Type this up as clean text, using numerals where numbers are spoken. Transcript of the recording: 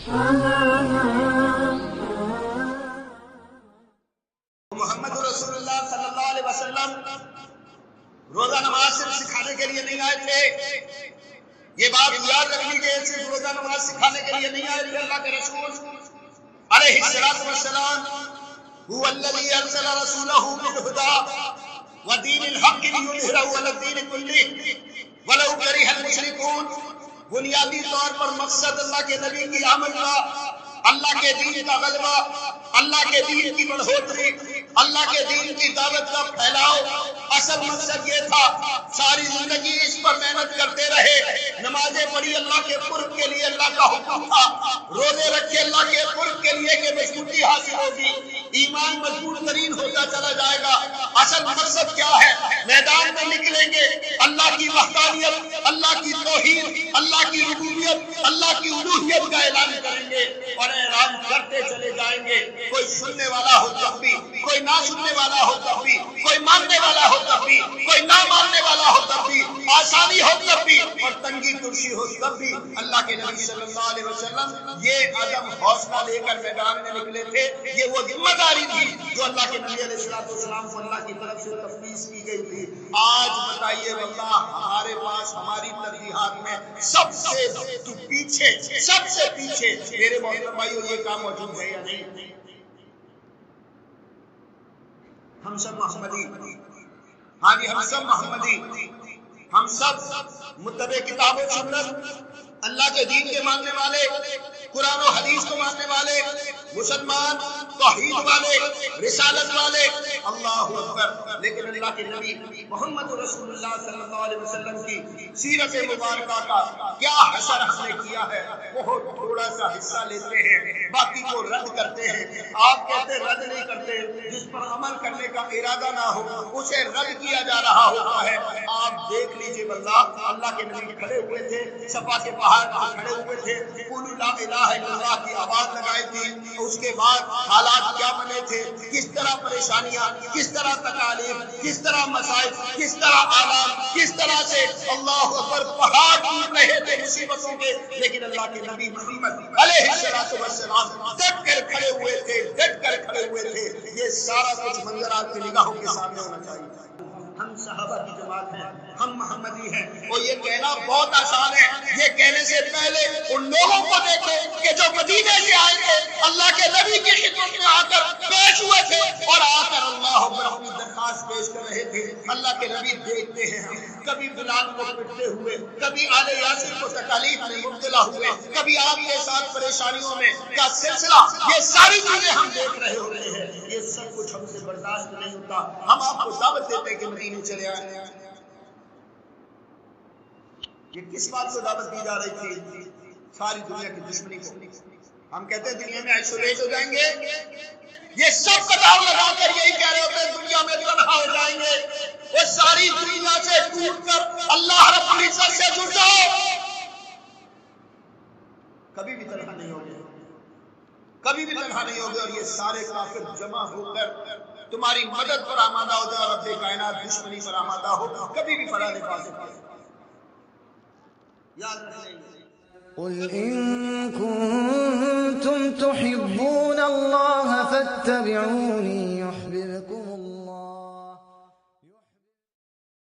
محمد رسول اللہ صلی اللہ علیہ وسلم روزہ نماز صرف سکھانے کے لیے نہیں آئے تھے. یہ بات یاد رکھنی کہ صرف روزہ نماز سکھانے کے لیے نہیں آئے تھے. اللہ کے رسول علیہ السلام هو الذي ارسل رسوله بالهدى ودين الحق ليظهره على الدين كله ولو كره المشركون. بنیادی طور پر مقصد اللہ کے نبی کی آمد کا، اللہ کے دین کا غلبہ، اللہ کے دین کی بڑھوتری، اللہ کے دین کی دعوت کا پھیلاؤ. اصل مقصد یہ تھا. ساری زندگی اس پر محنت کرتے رہے. نمازیں پڑھی اللہ کے قرب کے لیے، اللہ کا حکم تھا. روزے رکھے اللہ کے قرب کے لیے کہ مضبوطی حاصل ہوگی، ایمان مضبوط ترین ہوتا چلا جائے گا. اصل مقصد کیا ہے؟ میدان میں نکلیں گے، اللہ کی وحدانیت، اللہ کی توحید، اللہ کی ربوبیت، اللہ کی الوہیت کا اعلان کریں گے اور اعلان کرتے چلے جائیں گے. کوئی سننے والا ہو تب بھی، کوئی نہ سننے والا ہو تب بھی، کوئی ماننے والا ہو تب بھی، کوئی نہ ماننے والا ہو تب بھی، آسانی ہو تب بھی اور تنگی ترشی ہو تب بھی. اللہ کے نبی صلی اللہ علیہ وسلم یہ عزم حوصلہ لے کر میدان میں نکلے تھے. یہ وہ ذمہ داری تھی جو اللہ کے نبی علیہ السلام کو اللہ کی طرف سے تفویض کی گئی تھی. آج بتائیے واللہ ہمارے پاس ہماری ترجیحات میں سب سے پیچھے میرے محترم بھائیوں یہ کام موجود ہے یا نہیں؟ ہم سب محمدی، ہاں جی ہم سب محمدی، ہم سب متبع کتاب و سنت، اللہ کے دین کے ماننے والے، قرآن و حدیث کو ماننے والے، مسلمان، توحید والے، رسالت والے. اللہ اکبر. لیکن اللہ کے نبی محمد رسول اللہ صلی اللہ علیہ وسلم کی سیرت مبارکہ کا کیا حشر ہم نے کیا ہے. بہت تھوڑا سا حصہ لیتے ہیں، باقی کو رد کرتے ہیں. آپ کہتے رد نہیں کرتے، جس پر عمل کرنے کا ارادہ نہ ہو اسے رد کیا جا رہا ہوتا ہے. آپ دیکھ لیجئے واللہ اللہ کے نبی کھڑے ہوئے تھے، صفا کے پہاڑ پر کھڑے ہوئے تھے، قولوا لا الہ الا اللہ کی آواز لگائی تھی. اس کے بعد حالات کیا بنے تھے، کس طرح پریشانیاں، کس طرح تکالیف، کس طرح مصائب، کس طرح آلام، کس طرح سے اللہ اکبر پہاڑ ٹوٹ رہے تھے مصیبتوں کے. لیکن اللہ کے نبی محمد علیہ السلام ڈٹ کر کھڑے ہوئے تھے. یہ سارا کچھ منظر آپ کی نگاہوں کے سامنے ہونا چاہیے. ہم صحابہ کی جماعت ہیں، ہم محمدی ہیں. اور یہ کہنا بہت آسان ہے. یہ کہنے سے پہلے ان لوگوں کو دیکھو کہ جو مدینے سے آئے تھے، اللہ کے نبی کی خدمت میں آ کر پیش ہوئے تھے اور آ کر اللہ پر اپنی درخواست پیش کر رہے تھے. اللہ کے نبی دیکھتے ہیں ہم کبھی بلال کو پٹتے ہوئے، کبھی آل یاسر کو تکالیف میں مبتلا ہوئے، کبھی آپ کے ساتھ پریشانیوں میں کا سلسلہ. یہ ساری چیزیں ہم دیکھ رہے ہوتے ہیں. یہ سب کچھ ہم سے برداشت نہیں ہوتا. ہم آپ کو دعوت دیتے ہیں کہ مدینے چلے آئے. یہ کس بات کو دعوت دی جا رہی تھی؟ ساری دنیا کی دشمنی کو. ہم کہتے ہیں دنیا میں آئسولیٹ ہو جائیں گے. یہ سب کتاب لگا کر یہی کہہ رہے ہوتے ہیں دنیا میں تنہا ہو جائیں گے. وہ ساری دنیا سے ٹوٹ کر اللہ رب العزت سے جڑ جاؤ. کبھی بھی تنہا نہیں ہوگے، کبھی بھی تنہا نہیں ہوگے. اور یہ سارے کافر جمع ہو کر تمہاری مدد پر آمادہ ہو جائے اور رب کائنات دشمنی پر آمادہ ہو، کبھی بھی فلاح نہیں پا سکتے. یاد رکھیں. قل إن كنتم تحبون الله فاتبعوني